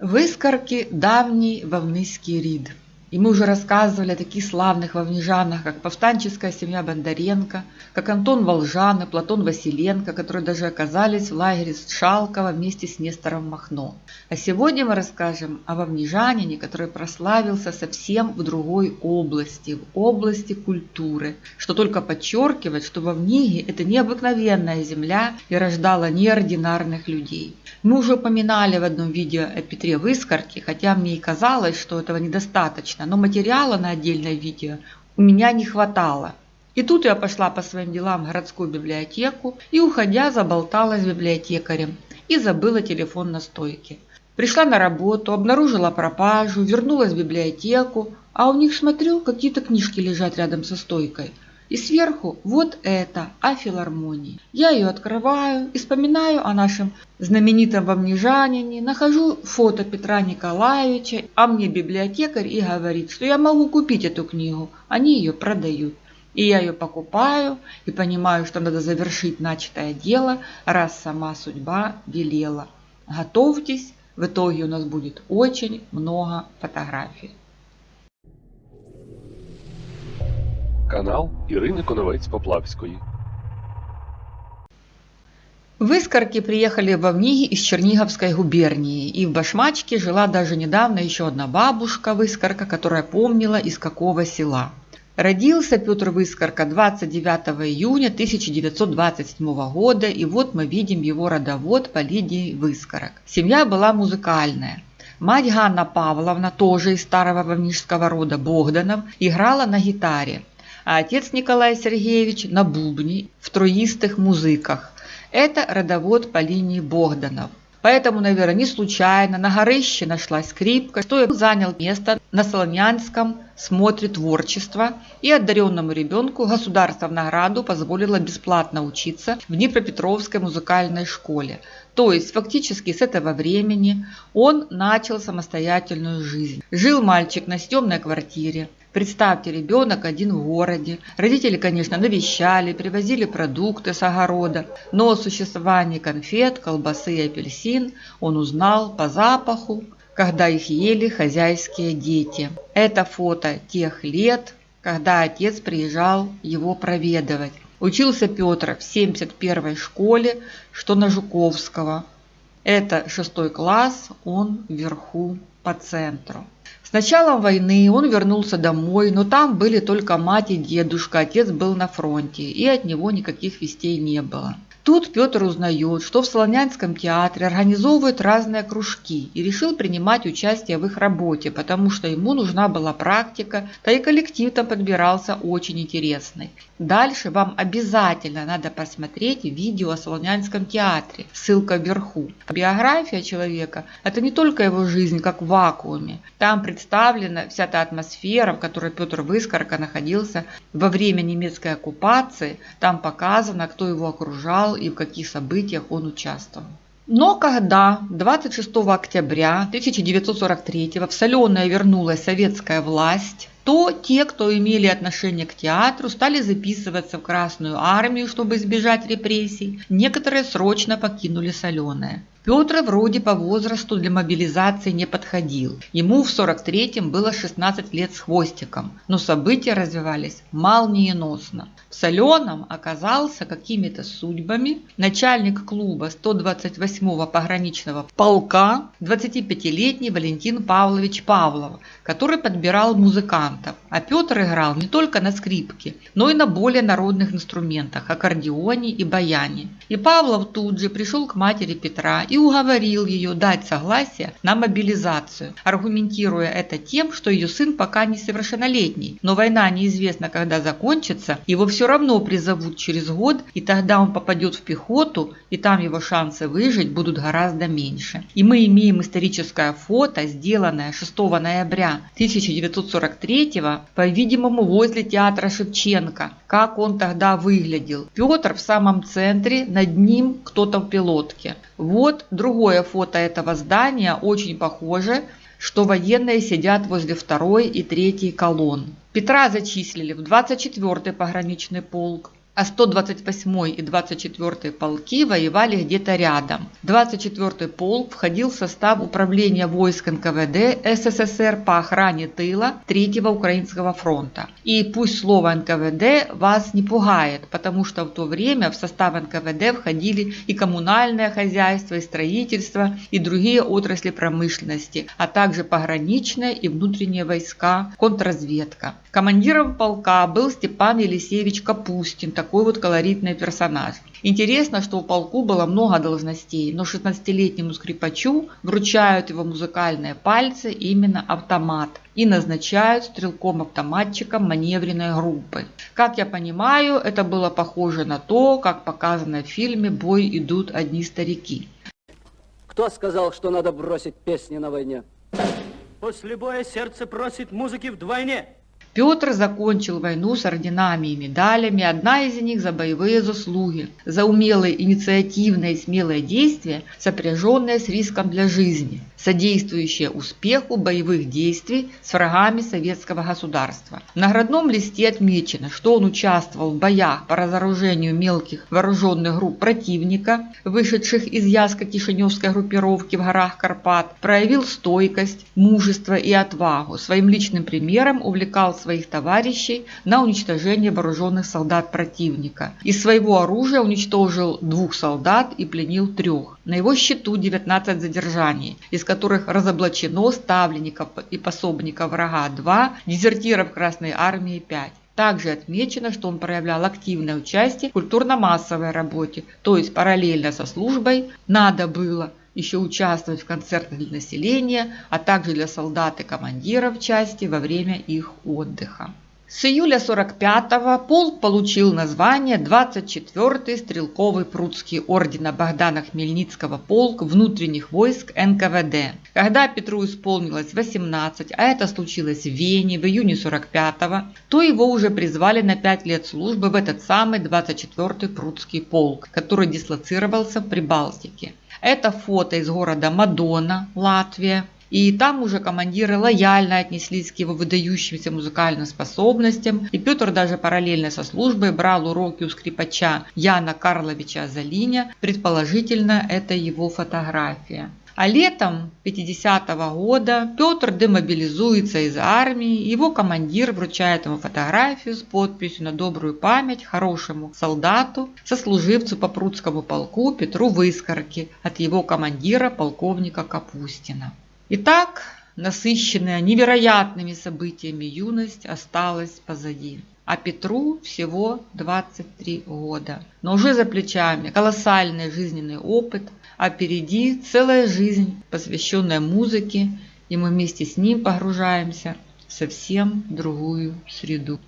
Выскорки – давний вовныйский рид. И мы уже рассказывали о таких славных вовнижанах, как повстанческая семья Бондаренко, как Антон Волжан и Платон Василенко, которые даже оказались в лагере Сшалково вместе с Нестором Махно. А сегодня мы расскажем о вовнижанине, который прославился совсем в другой области, в области культуры. Что только подчеркивает, что Вовниги – это необыкновенная земля и рождала неординарных людей. Мы уже упоминали в одном видео о Петре Выскорке, хотя мне и казалось, что этого недостаточно, но материала на отдельное видео у меня не хватало. И тут я пошла по своим делам в городскую библиотеку и, уходя, заболталась с библиотекарем и забыла телефон на стойке. Пришла на работу, обнаружила пропажу, вернулась в библиотеку, а у них, смотрю, какие-то книжки лежат рядом со стойкой. И сверху вот это, о филармонии. Я ее открываю и вспоминаю о нашем знаменитом вовнижанине, нахожу фото Петра Николаевича, а мне библиотекарь и говорит, что я могу купить эту книгу, они ее продают. И я ее покупаю и понимаю, что надо завершить начатое дело, раз сама судьба велела. Готовьтесь, в итоге у нас будет очень много фотографий. Канал Ірини Коновець-Поплавської. Выскорки приехали в Вовниги из Черниговской губернии, и в Башмачке жила даже недавно еще одна бабушка Выскорка, которая помнила, из какого села. Родился Петр Выскорка 29 июня 1927 года, и вот мы видим его родовод по линии Выскорок. Семья была музыкальная. Мать Ганна Павловна, тоже из старого вовнижского рода Богданов, играла на гитаре, а отец Николай Сергеевич на бубне в троистых музыках. Это родовод по линии Богданов. Поэтому, наверное, не случайно на горыще нашлась скрипка, что и занял место на Солонянском смотре творчества, и одаренному ребенку государство в награду позволило бесплатно учиться в Днепропетровской музыкальной школе. То есть фактически с этого времени он начал самостоятельную жизнь. Жил мальчик на съемной квартире. Представьте, ребенок один в городе. Родители, конечно, навещали, привозили продукты с огорода, но о существовании конфет, колбасы и апельсин он узнал по запаху, когда их ели хозяйские дети. Это фото тех лет, когда отец приезжал его проведывать. Учился Петр в 71-й школе, что на Жуковского. Это 6 класс, он вверху по центру. С началом войны он вернулся домой, но там были только мать и дедушка, отец был на фронте, и от него никаких вестей не было. Тут Петр узнает, что в Солонянском театре организовывают разные кружки, и решил принимать участие в их работе, потому что ему нужна была практика, да и коллектив там подбирался очень интересный. Дальше вам обязательно надо посмотреть видео о Солонянском театре, ссылка вверху. Биография человека – это не только его жизнь как в вакууме, там представлена вся та атмосфера, в которой Петр Выскорка находился во время немецкой оккупации, там показано, кто его окружал и в каких событиях он участвовал. Но когда 26 октября 1943 в Соленое вернулась советская власть, то те, кто имели отношение к театру, стали записываться в Красную армию, чтобы избежать репрессий. Некоторые срочно покинули Соленое. Петр вроде по возрасту для мобилизации не подходил. Ему в 43-м было 16 лет с хвостиком, но события развивались молниеносно. В Соленом оказался какими-то судьбами начальник клуба 128-го пограничного полка 25-летний Валентин Павлович Павлов, который подбирал музыкантов. А Петр играл не только на скрипке, но и на более народных инструментах – аккордеоне и баяне. И Павлов тут же пришел к матери Петра и уговорил ее дать согласие на мобилизацию, аргументируя это тем, что ее сын пока несовершеннолетний, но война неизвестно, когда закончится, его все равно призовут через год, и тогда он попадет в пехоту, и там его шансы выжить будут гораздо меньше. И мы имеем историческое фото, сделанное 6 ноября 1943, по-видимому, возле театра Шевченко. Как он тогда выглядел? Петр в самом центре, над ним кто-то в пилотке. Вот другое фото этого здания, очень похоже, что военные сидят возле 2-й и 3-й колонн. Петра зачислили в 24-й пограничный полк. а 128-й и 24-й полки воевали где-то рядом. 24-й полк входил в состав управления войск НКВД СССР по охране тыла 3-го Украинского фронта. И пусть слово НКВД вас не пугает, потому что в то время в состав НКВД входили и коммунальное хозяйство, и строительство, и другие отрасли промышленности, а также пограничные и внутренние войска, контрразведка. Командиром полка был Степан Елисеевич Капустин, такой вот колоритный персонаж. Интересно, что в полку было много должностей, но 16-летнему скрипачу вручают его музыкальные пальцы именно автомат и назначают стрелком-автоматчиком маневренной группы. Как я понимаю, это было похоже на то, как показано в фильме «Бой идут одни старики». Кто сказал, что надо бросить песни на войне? После боя сердце просит музыки вдвойне. Петр закончил войну с орденами и медалями, одна из них за боевые заслуги, за умелые, инициативные и смелые действия, сопряженные с риском для жизни, содействующие успеху боевых действий с врагами советского государства. В наградном листе отмечено, что он участвовал в боях по разоружению мелких вооруженных групп противника, вышедших из Яско-Кишиневской группировки в горах Карпат, проявил стойкость, мужество и отвагу, своим личным примером увлекал своих товарищей на уничтожение вооруженных солдат противника. Из своего оружия уничтожил 2 солдат и пленил 3. На его счету 19 задержаний, из которых разоблачено ставленников и пособников врага 2, дезертиров Красной Армии 5. Также отмечено, что он проявлял активное участие в культурно-массовой работе, то есть параллельно со службой надо было еще участвовать в концертах для населения, а также для солдат и командиров части во время их отдыха. С июля 45-го полк получил название 24-й стрелковый прудский ордена Богдана Хмельницкого полк внутренних войск НКВД. Когда Петру исполнилось 18, а это случилось в Вене в июне 45-го, то его уже призвали на 5 лет службы в этот самый 24-й прудский полк, который дислоцировался в Прибалтике. Это фото из города Мадона, Латвия. И там уже командиры лояльно отнеслись к его выдающимся музыкальным способностям. И Петр даже параллельно со службой брал уроки у скрипача Яна Карловича Азалиня. Предположительно, это его фотография. А летом 50-го года Петр демобилизуется из армии, его командир вручает ему фотографию с подписью «На добрую память хорошему солдату, сослуживцу по прудскому полку Петру Выскорке» от его командира полковника Капустина. Итак, насыщенная невероятными событиями юность осталась позади. А Петру всего 23 года. Но уже за плечами колоссальный жизненный опыт, а впереди целая жизнь, посвященная музыке, и мы вместе с ним погружаемся в совсем другую среду.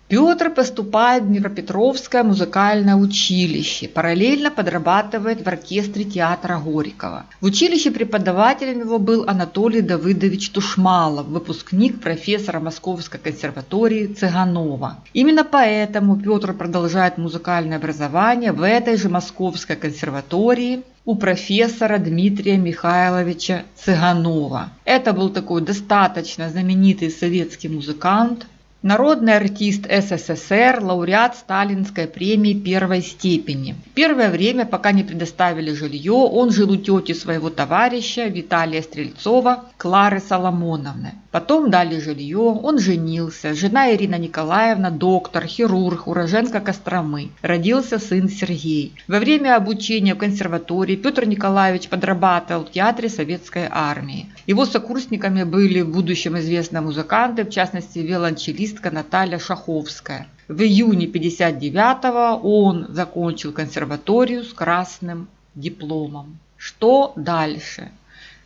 Петр поступает в Днепропетровское музыкальное училище, параллельно подрабатывает в оркестре театра Горького. В училище преподавателем его был Анатолий Давыдович Тушмалов, выпускник профессора Московской консерватории Цыганова. Именно поэтому Петр продолжает музыкальное образование в этой же Московской консерватории у профессора Дмитрия Михайловича Цыганова. Это был такой достаточно знаменитый советский музыкант, народный артист СССР, лауреат Сталинской премии 1 степени. Первое время, пока не предоставили жилье, он жил у тети своего товарища Виталия Стрельцова, Клары Соломоновны. Потом дали жилье, он женился. Жена Ирина Николаевна, доктор, хирург, уроженка Костромы. Родился сын Сергей. Во время обучения в консерватории Петр Николаевич подрабатывал в театре Советской армии. Его сокурсниками были в будущем известные музыканты, в частности виолончелистка Наталья Шаховская. В июне 1959-го он закончил консерваторию с красным дипломом. Что дальше?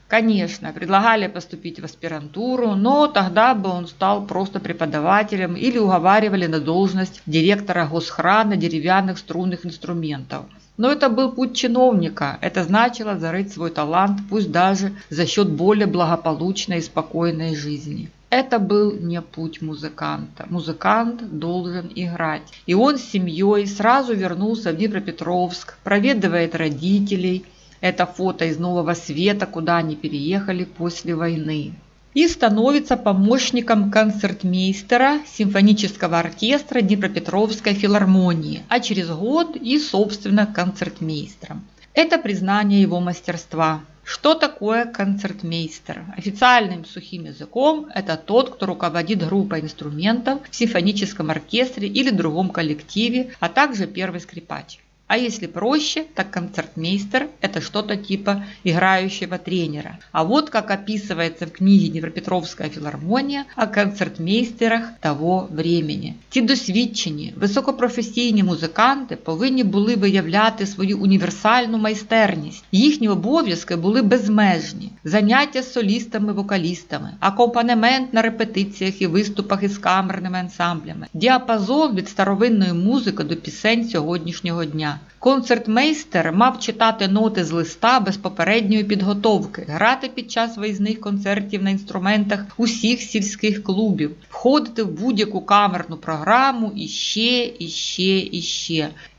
Конечно, предлагали поступить в аспирантуру, но тогда бы он стал просто преподавателем или уговаривали на должность директора госхрана деревянных струнных инструментов. Но это был путь чиновника, это значило зарыть свой талант, пусть даже за счет более благополучной и спокойной жизни. Это был не путь музыканта. Музыкант должен играть. И он с семьей сразу вернулся в Днепропетровск, проведывает родителей. Это фото из Нового Света, куда они переехали после войны. и становится помощником концертмейстера симфонического оркестра Днепропетровской филармонии, а через год и, собственно, концертмейстером. Это признание его мастерства. Что такое концертмейстер? Официальным сухим языком это тот, кто руководит группой инструментов в симфоническом оркестре или другом коллективе, а также первый скрипач. А если проще, так концертмейстер – это что-то типа играющего тренера. А вот как описывается в книге «Днепропетровская філармонія» о концертмейстерах того времени. Ті досвідчені, високопрофесійні музиканти повинні були виявляти свою універсальну майстерність. Їхні обов'язки були безмежні. Заняття з солістами-вокалістами, акомпанемент на репетиціях і виступах із камерними ансамблями, діапазон від старовинної музики до пісень сьогоднішнього дня. Концертмейстер мав читати ноти з листа без попередньої підготовки, грати під час виїзних концертів на інструментах усіх сільських клубів, входити в будь-яку камерну програму і ще.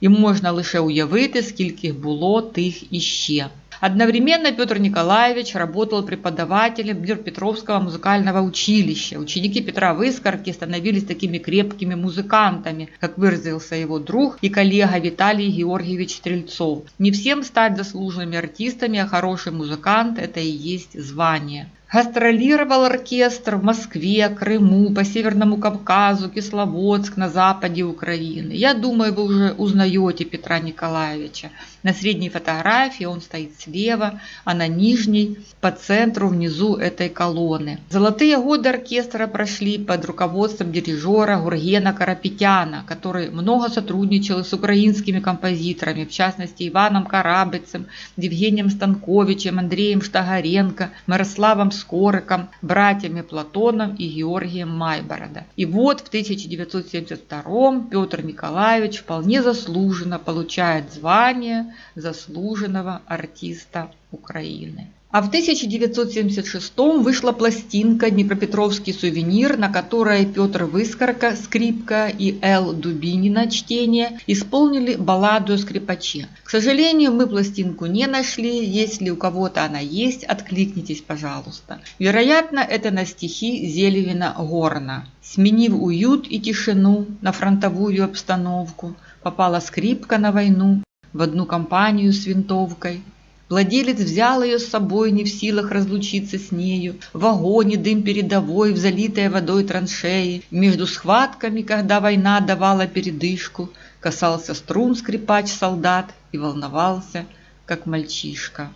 І можна лише уявити, скільки було тих іще. Одновременно Петр Николаевич работал преподавателем Днепропетровского музыкального училища. Ученики Петра Выскорки становились такими крепкими музыкантами, как выразился его друг и коллега Виталий Георгиевич Стрельцов. Не всем стать заслуженными артистами, а хороший музыкант – это и есть звание. Гастролировал оркестр в Москве, Крыму, по Северному Кавказу, Кисловодск, на западе Украины. Я думаю, вы уже узнаете Петра Николаевича. На средней фотографии он стоит слева, а на нижней по центру внизу этой колонны. Золотые годы оркестра прошли под руководством дирижера Гургена Карапетяна, который много сотрудничал с украинскими композиторами, в частности Иваном Карабицем, Евгением Станковичем, Андреем Штагаренко, Мирославом Скориком, братьями Платоном и Георгием Майборода. И вот в 1972 Петр Николаевич вполне заслуженно получает звание заслуженного артиста Украины. А в 1976 вышла пластинка «Днепропетровский сувенир», на которой Петр Выскорка, скрипка, и Л. Дубинина, чтение, исполнили балладу о скрипаче. К сожалению, мы пластинку не нашли. Если у кого-то она есть, откликнитесь, пожалуйста. Вероятно, это на стихи Зелевина Горна. Сменив уют и тишину на фронтовую обстановку, попала скрипка на войну в одну компанию с винтовкой. Владелец взял ее с собой, не в силах разлучиться с нею. В вагоне дым передовой, в залитой водой траншеи. Между схватками, когда война давала передышку, касался струн скрипач-солдат и волновался, как мальчишка.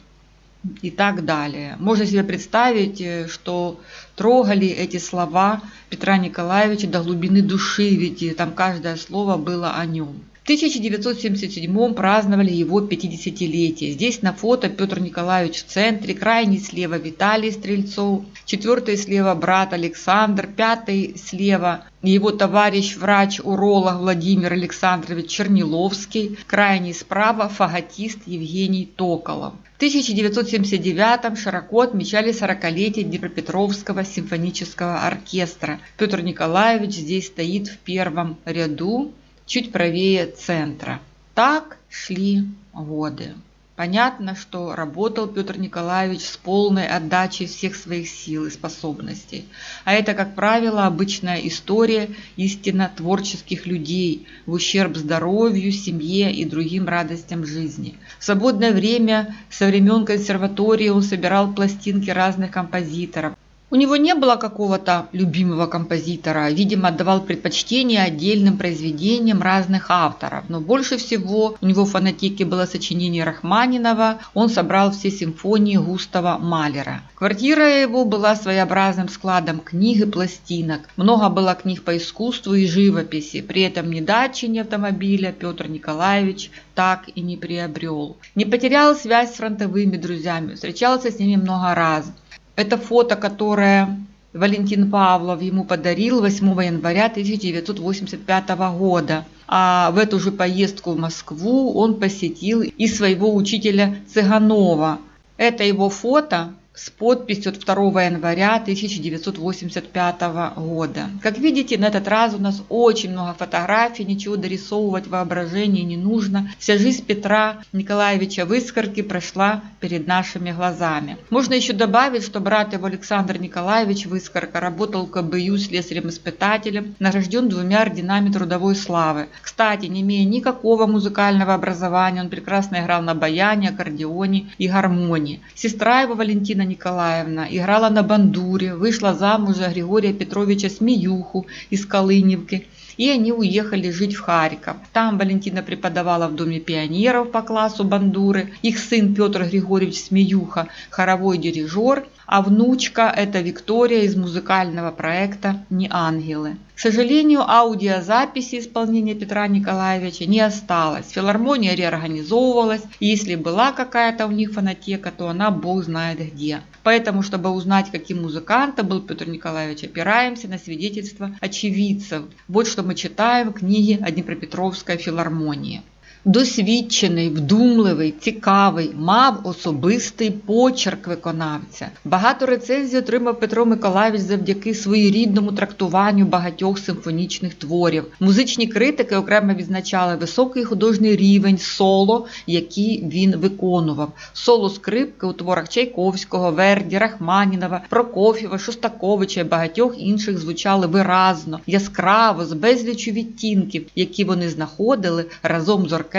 И так далее. Можно себе представить, что трогали эти слова Петра Николаевича до глубины души, ведь там каждое слово было о нем. В 1977 праздновали его 50-летие. Здесь на фото Петр Николаевич в центре, крайний слева Виталий Стрельцов, четвертый слева брат Александр, пятый слева его товарищ врач-уролог Владимир Александрович Черниловский, крайний справа фаготист Евгений Токолов. В 1979 широко отмечали 40-летие Днепропетровского симфонического оркестра. Петр Николаевич здесь стоит в первом ряду, чуть правее центра. Так шли годы. Понятно, что работал Петр Николаевич с полной отдачей всех своих сил и способностей. А это, как правило, обычная история истинно творческих людей в ущерб здоровью, семье и другим радостям жизни. В свободное время со времен консерватории он собирал пластинки разных композиторов. У него не было какого-то любимого композитора, видимо, отдавал предпочтение отдельным произведениям разных авторов. Но больше всего у него в фонотеке было сочинение Рахманинова, он собрал все симфонии Густава Малера. Квартира его была своеобразным складом книг и пластинок. Много было книг по искусству и живописи, при этом ни дачи, ни автомобиля Петр Николаевич так и не приобрел. Не потерял связь с фронтовыми друзьями, встречался с ними много раз. Это фото, которое Валентин Павлов ему подарил 8 января 1985 года. А в эту же поездку в Москву он посетил и своего учителя Цыганова. Это его фото с подписью от 2 января 1985 года. Как видите, на этот раз у нас очень много фотографий, ничего дорисовывать воображение не нужно. Вся жизнь Петра Николаевича Выскорки прошла перед нашими глазами. Можно еще добавить, что брат его Александр Николаевич Выскорка работал в КБЮ слесарем-испытателем, награжден 2 орденами трудовой славы. Кстати, не имея никакого музыкального образования, он прекрасно играл на баяне, аккордеоне и гармонии. Сестра его Валентина Николаевна играла на бандуре, вышла замуж за Григория Петровича Смеюху из Колыневки, и они уехали жить в Харьков. Там Валентина преподавала в Доме пионеров по классу бандуры, их сын Петр Григорьевич Смеюха – хоровой дирижер, а внучка – это Виктория из музыкального проекта «Не ангелы». К сожалению, аудиозаписи исполнения Петра Николаевича не осталось. Филармония реорганизовывалась, и если была какая-то у них фонотека, то она бог знает где. Поэтому, чтобы узнать, каким музыкантом был Петр Николаевич, опираемся на свидетельства очевидцев. Вот что мы читаем в книге о Дніпропетровській філармонії. Досвідчений, вдумливий, цікавий, мав особистий почерк виконавця. Багато рецензій отримав Петро Миколайович завдяки своєрідному трактуванню багатьох симфонічних творів. Музичні критики окремо відзначали високий художній рівень соло, які він виконував. Соло скрипки у творах Чайковського, Верді, Рахманінова, Прокоф'єва, Шостаковича і багатьох інших звучали виразно, яскраво, з безліччю відтінків, які вони знаходили разом з оркестром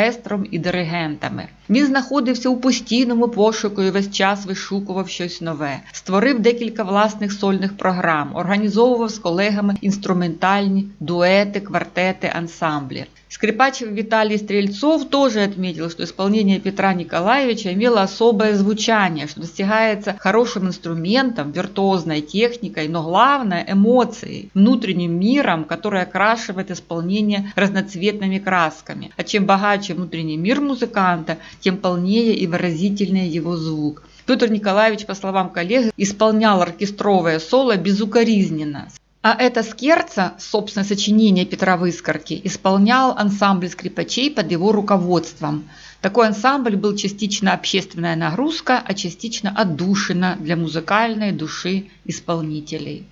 і диригентами. Він знаходився у постійному пошуку і весь час вишукував щось нове. Створив декілька власних сольних програм, організовував з колегами інструментальні дуеты, квартеты, ансамбли. Скрипач Виталий Стрельцов тоже отметил, что исполнение Петра Николаевича имело особое звучание, что достигается хорошим инструментом, виртуозной техникой, но главное – эмоцией, внутренним миром, который окрашивает исполнение разноцветными красками. А чем богаче внутренний мир музыканта, тем полнее и выразительнее его звук. Петр Николаевич, по словам коллег, исполнял оркестровое соло безукоризненно. А это скерцо, собственно, сочинение Петра Выскорки, исполнял ансамбль скрипачей под его руководством. Такой ансамбль был частично общественная нагрузка, а частично отдушина для музыкальной души исполнителей.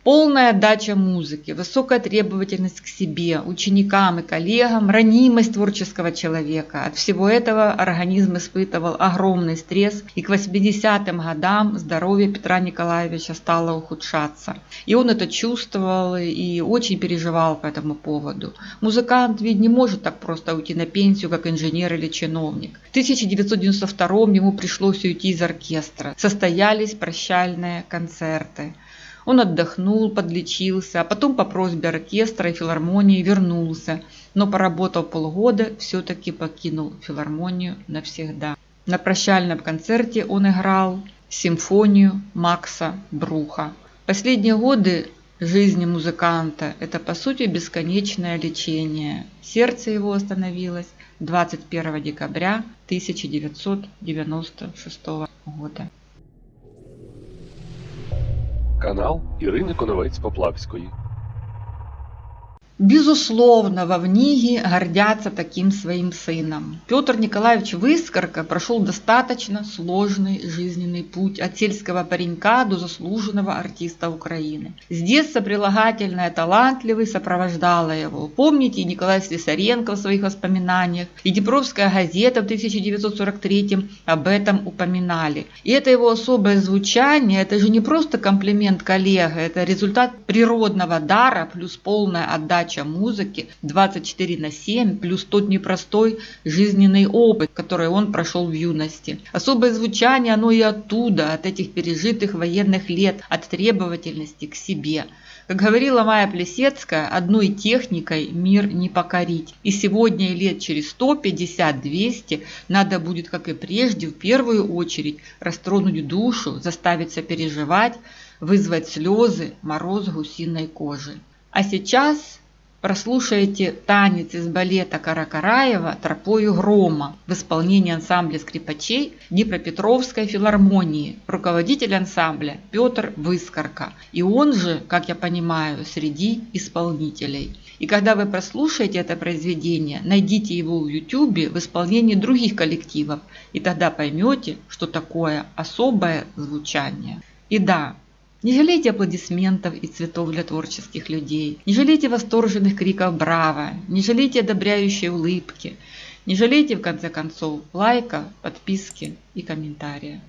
Полная отдача музыке, высокая требовательность к себе, ученикам и коллегам, ранимость творческого человека. От всего этого организм испытывал огромный стресс, и к 80-м годам здоровье Петра Николаевича стало ухудшаться. И он это чувствовал и очень переживал по этому поводу. Музыкант ведь не может так просто уйти на пенсию, как инженер или чиновник. В 1992-м ему пришлось уйти из оркестра. Состоялись прощальные концерты. Он отдохнул, подлечился, а потом по просьбе оркестра и филармонии вернулся, но поработав полгода, все-таки покинул филармонию навсегда. На прощальном концерте он играл симфонию Макса Бруха. Последние годы жизни музыканта – это, по сути, бесконечное лечение. Сердце его остановилось 21 декабря 1996 года. Канал Ірини Коновець-Поплавської. Безусловно, во Вниге гордятся таким своим сыном. Петр Николаевич Выскорка прошел достаточно сложный жизненный путь от сельского паренька до заслуженного артиста Украины. С детства прилагательное «талантливый» сопровождало его. Помните, Николай Слесаренко в своих воспоминаниях и Днепровская газета в 1943 об этом упоминали. И это его особое звучание, это же не просто комплимент коллега, это результат природного дара плюс полная отдача музыки 24/7 плюс тот непростой жизненный опыт, который он прошел в юности. Особое звучание, оно и оттуда, от этих пережитых военных лет, от требовательности к себе. Как говорила Майя Плесецкая, одной техникой мир не покорить. И сегодня и лет через 150-200 надо будет, как и прежде, в первую очередь растронуть душу, заставить сопереживать, вызвать слезы, мороз гусиной кожи. А сейчас прослушайте танец из балета Каракараева «Тропою грома» в исполнении ансамбля скрипачей Днепропетровской филармонии, руководитель ансамбля Петр Выскорка. И он же, как я понимаю, среди исполнителей. И когда вы прослушаете это произведение, найдите его в YouTube в исполнении других коллективов, и тогда поймете, что такое особое звучание. И да, не жалейте аплодисментов и цветов для творческих людей, не жалейте восторженных криков «Браво!», не жалейте одобряющей улыбки, не жалейте, в конце концов, лайка, подписки и комментария.